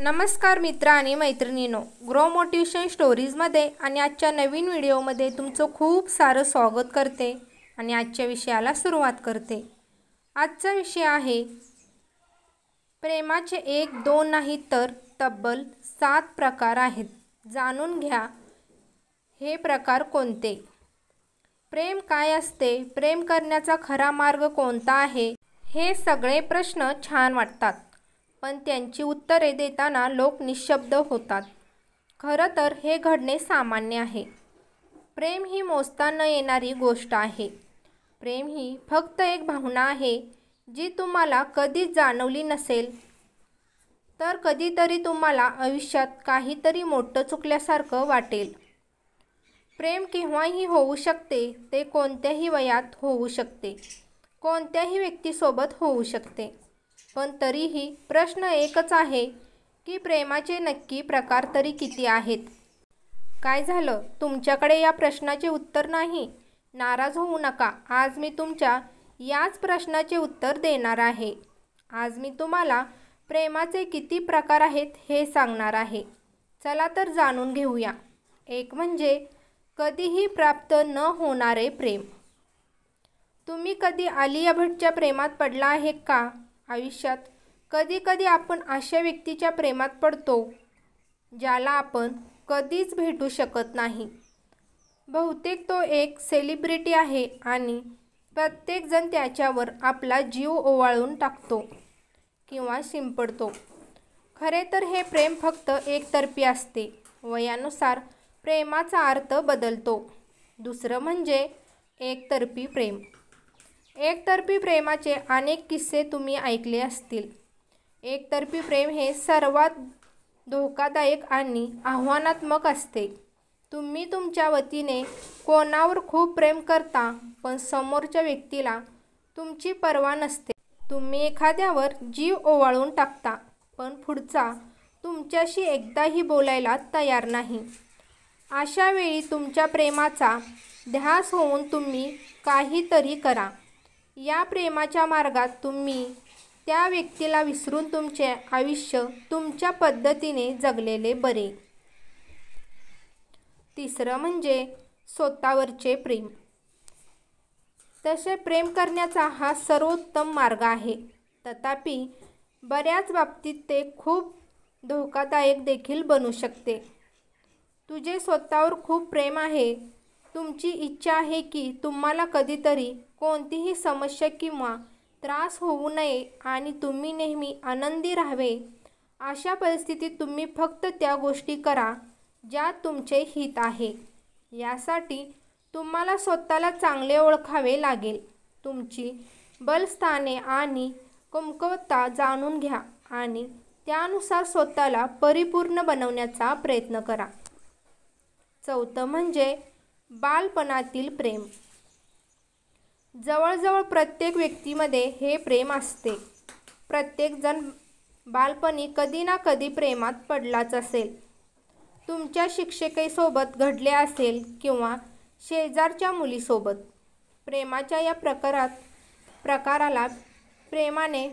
नमस्कार मित्र आणि मैत्रिणींनो, ग्रो मोटिवेशन स्टोरीजमध्ये आणि आजच्या नवीन व्हिडिओमध्ये तुमचं खूप सारं स्वागत करते आणि आजच्या विषयाला सुरुवात करते। आजचा विषय आहे प्रेमाचे 1-2 नाही तर तब्बल 7 प्रकार आहेत। जाणून घ्या हे प्रकार कोणते। प्रेम काय असते, प्रेम करण्याचा खरा मार्ग कोणता आहे, हे सगळे प्रश्न छान वाटतात, पण त्यांची उत्तरे देताना लोक निशब्द होतात। खरं तर हे घडणे सामान्य आहे। प्रेम ही मोजता न येणारी गोष्ट आहे। प्रेम ही फक्त एक भावना आहे जी तुम्हाला कधीच जाणवली नसेल, तर कधीतरी तुम्हाला आयुष्यात काहीतरी मोठं चुकल्यासारखं वाटेल। प्रेम केव्हाही होऊ शकते, ते कोणत्याही वयात होऊ शकते, कोणत्याही व्यक्तीसोबत होऊ शकते, पण तरीही प्रश्न एकच आहे की प्रेमाचे नक्की प्रकार तरी किती आहेत। काय झालं, तुमच्याकडे या प्रश्नाचे उत्तर नाही? नाराज होऊ नका, आज मी तुमच्या याच प्रश्नाचे उत्तर देणार आहे। आज मी तुम्हाला प्रेमाचे किती प्रकार आहेत हे सांगणार आहे। चला तर जाणून घेऊया। एक म्हणजे कधीही प्राप्त न होणारे प्रेम। तुम्ही कधी आलिया भट्टच्या प्रेमात पडला आहे का? आयुष्यात कधी-कधी आपण अशा व्यक्तीच्या प्रेमात पडतो ज्याला आपण कधीच भेटू शकत नाही। बहुतेक तो एक सेलिब्रिटी आहे आणि प्रत्येकजण त्याच्यावर आपला जीव ओवाळून टाकतो किंवा शिंपडतो। खरे तर हे प्रेम फक्त एकतर्फी असते। वयानुसार प्रेमाचा अर्थ बदलतो। दुसरं म्हणजे एकतर्फी प्रेम। एकतर्फी प्रेमाचे अनेक किस्से तुम्ही ऐकले असतील। एकतर्फी प्रेम हे सर्वात धोकादायक आणि आव्हानात्मक असते। तुम्ही तुमच्या वतीने कोणावर खूप प्रेम करता, पण समोरच्या व्यक्तीला तुमची पर्वा नसते। तुम्ही एखाद्यावर जीव ओवाळून टाकता, पण पुढचा तुमच्याशी एकदाही बोलायला तयार नाही। अशा वेळी तुमच्या प्रेमाचा ध्यास होऊन तुम्ही काहीतरी करा। या प्रेमाच्या मार्गात तुम्ही त्या व्यक्तीला विसरून तुमचे आयुष्य तुमच्या पद्धतीने जगलेले बरे। तिसरं म्हणजे स्वतःवरचे प्रेम। तसे प्रेम करण्याचा हा सर्वोत्तम मार्ग आहे, तथापि बऱ्याच बाबतीत ते खूप धोकादायक देखील बनू शकते। तुझे स्वतःवर खूप प्रेम आहे। तुमची इच्छा आहे की तुम्हाला कधीतरी कोणतीही समस्या किंवा त्रास होऊ नये आणि तुम्ही नेहमी आनंदी राहावे। अशा परिस्थितीत तुम्ही फक्त त्या गोष्टी करा ज्यात तुमचे हित आहे। यासाठी तुम्हाला स्वतःला चांगले ओळखावे लागेल। तुमची बलस्थाने आणि कमकुवतता जाणून घ्या आणि त्यानुसार स्वतःला परिपूर्ण बनवण्याचा प्रयत्न करा। चौथं म्हणजे बालपणातील प्रेम। जवळजवळ प्रत्येक व्यक्तीमध्ये हे प्रेम असते। प्रत्येकजण बालपणी कधी ना कधी प्रेमात पडलाच असेल। तुमच्या शिक्षिकेसोबत घडले असेल किंवा शेजारच्या मुलीसोबत। प्रेमाच्या या प्रकाराला प्रेमाने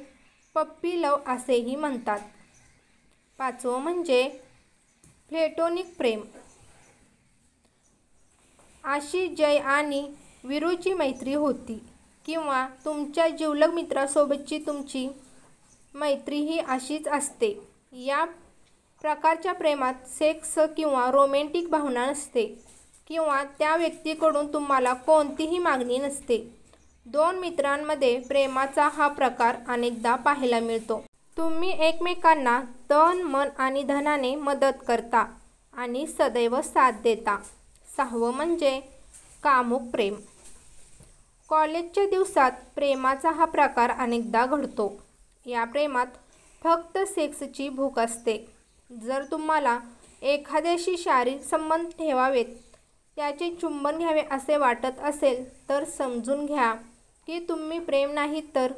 पप्पी लव असेही म्हणतात। पाचवं म्हणजे प्लॅटोनिक प्रेम। अशी जय आणि वीरूची मैत्री होती, किंवा तुमच्या जिवलग मित्रासोबतची तुमची मैत्रीही अशीच असते। या प्रकारच्या प्रेमात सेक्स किंवा रोमॅन्टिक भावना नसते किंवा त्या व्यक्तीकडून तुम्हाला कोणतीही मागणी नसते। दोन मित्रांमध्ये प्रेमाचा हा प्रकार अनेकदा पाहायला मिळतो। तुम्ही एकमेकांना तन, मन आणि धनाने मदत करता आणि सदैव साथ देता। सहावं म्हणजे कामुक प्रेम। कॉलेजच्या दिवसात प्रेमाचा हा प्रकार अनेकदा घडतो। या प्रेमात फक्त सेक्सची भूक असते। जर तुम्हाला एखाद्याशी शारीरिक संबंध ठेवावेत, त्याचे चुंबन घ्यावे असे वाटत असेल, तर समजून घ्या की तुम्ही प्रेम नाही तर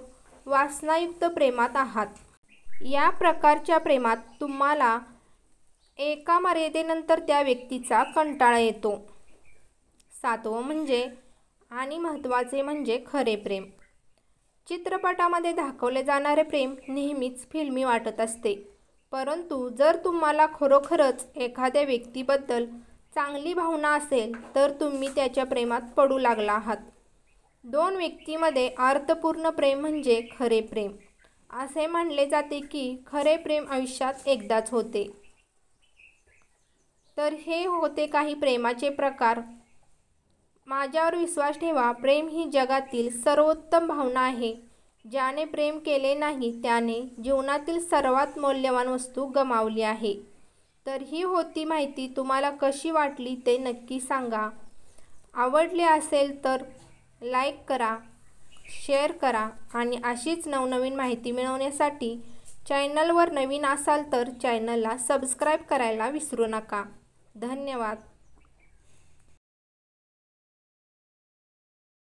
वासनायुक्त प्रेमात आहात। या प्रकारच्या प्रेमात तुम्हाला एका मर्यादेनंतर त्या व्यक्तीचा कंटाळा येतो। सातवं म्हणजे आणि महत्त्वाचे म्हणजे खरे प्रेम। चित्रपटामध्ये दाखवले जाणारे प्रेम नेहमीच फिल्मी वाटत असते, परंतु जर तुम्हाला खरोखरच एखाद्या व्यक्तीबद्दल चांगली भावना असेल तर तुम्ही त्याच्या प्रेमात पडू लागला आहात. दोन व्यक्तींमध्ये अर्थपूर्ण प्रेम म्हणजे खरे प्रेम. असे म्हणले जाते की खरे प्रेम आयुष्यात एकदाच होते. तर हे होते काही प्रेमाचे प्रकार. माझ्यावर विश्वास ठेवा. प्रेम ही जगातील सर्वोत्तम भावना आहे. ज्याने प्रेम केले नाही त्याने जीवनातील सर्वात मौल्यवान वस्तू गमावली आहे. तर ही होती माहिती. तुम्हाला कशी वाटली ते नक्की सांगा. आवडले असेल तर लाईक करा, शेअर करा आणि अशीच नवनवीन माहिती मिळवण्यासाठी चॅनलवर नवीन असाल तर चॅनलला सबस्क्राईब करायला विसरू नका. धन्यवाद.